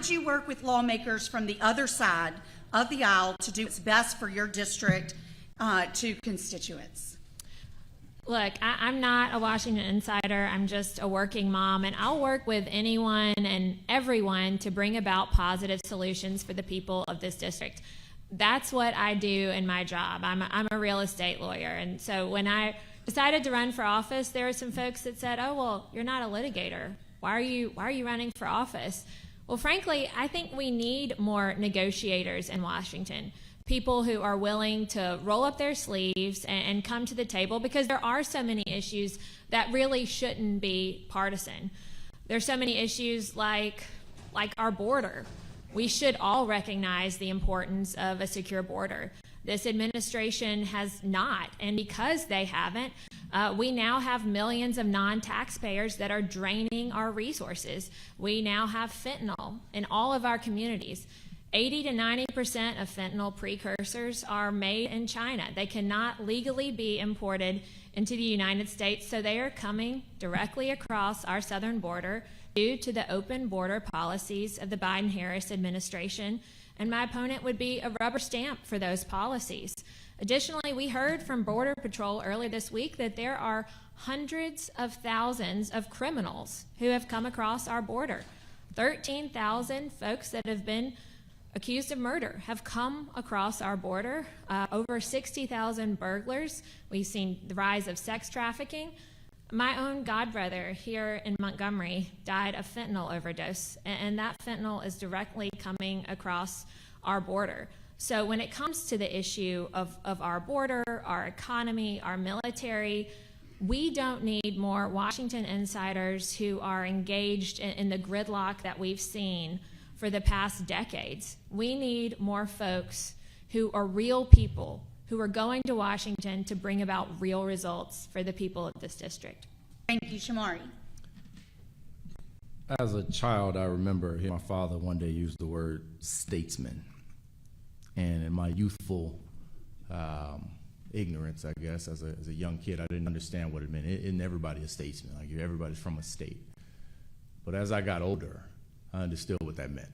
would you work with lawmakers from the other side of the aisle to do what's best for your district to constituents? Look, I'm not a Washington insider. I'm just a working mom, and I'll work with anyone and everyone to bring about positive solutions for the people of this district. That's what I do in my job. I'm a real estate lawyer, and so when I decided to run for office, there were some folks that said, "Oh, well, you're not a litigator. Why are you running for office?" Well, frankly, I think we need more negotiators in Washington. People who are willing to roll up their sleeves and come to the table, because there are so many issues that really shouldn't be partisan. There's so many issues like our border. We should all recognize the importance of a secure border. This administration has not, and because they haven't, we now have millions of non-taxpayers that are draining our resources. We now have fentanyl in all of our communities. 80 to 90% of fentanyl precursors are made in China. They cannot legally be imported into the United States, so they are coming directly across our southern border due to the open border policies of the Biden-Harris administration, and my opponent would be a rubber stamp for those policies. Additionally, we heard from Border Patrol earlier this week that there are hundreds of thousands of criminals who have come across our border. 13,000 folks that have been accused of murder have come across our border. Over 60,000 burglars. We've seen the rise of sex trafficking. My own godbrother here in Montgomery died of fentanyl overdose, and that fentanyl is directly coming across our border. So when it comes to the issue of our border, our economy, our military, we don't need more Washington insiders who are engaged in the gridlock that we've seen for the past decades. We need more folks who are real people, who are going to Washington to bring about real results for the people of this district. Thank you, Shamari. As a child, I remember hearing my father one day use the word statesman. And in my youthful ignorance, I guess, as a young kid, I didn't understand what it meant. Isn't everybody a statesman? Like, everybody's from a state. But as I got older, I understood what that meant.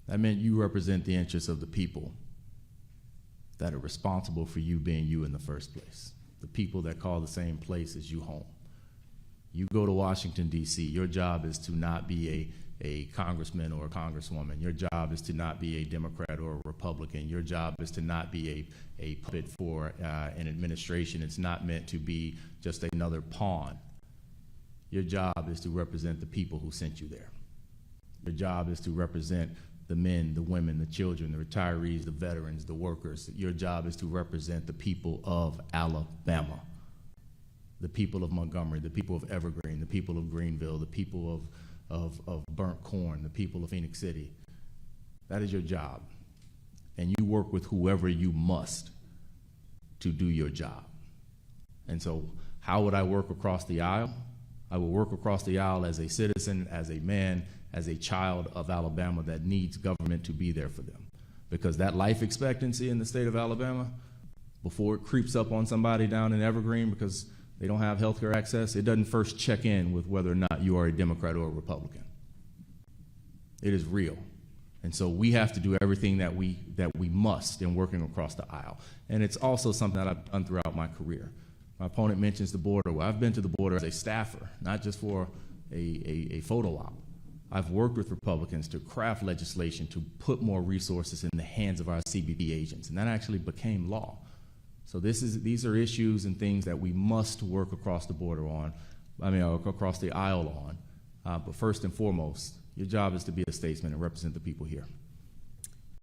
That meant you represent the interests of the people that are responsible for you being you in the first place, the people that call the same place as you home. You go to Washington, D.C., your job is to not be a congressman or a congresswoman. Your job is to not be a Democrat or a Republican. Your job is to not be a puppet for an administration. It's not meant to be just another pawn. Your job is to represent the people who sent you there. Your job is to represent the men, the women, the children, the retirees, the veterans, the workers. Your job is to represent the people of Alabama, the people of Montgomery, the people of Evergreen, the people of Greenville, the people of Burnt Corn, the people of Phoenix City. That is your job. And you work with whoever you must to do your job. And so how would I work across the aisle? I will work across the aisle as a citizen, as a man, as a child of Alabama that needs government to be there for them. Because that life expectancy in the state of Alabama, before it creeps up on somebody down in Evergreen because they don't have health care access, it doesn't first check in with whether or not you are a Democrat or a Republican. It is real. And so we have to do everything that we must in working across the aisle. And it's also something that I've done throughout my career. My opponent mentions the border. Well, I've been to the border as a staffer, not just for a photo op. I've worked with Republicans to craft legislation to put more resources in the hands of our CBP agents, and that actually became law. So these are issues and things that we must work across the border on, across the aisle on. But first and foremost, your job is to be a statesman and represent the people here.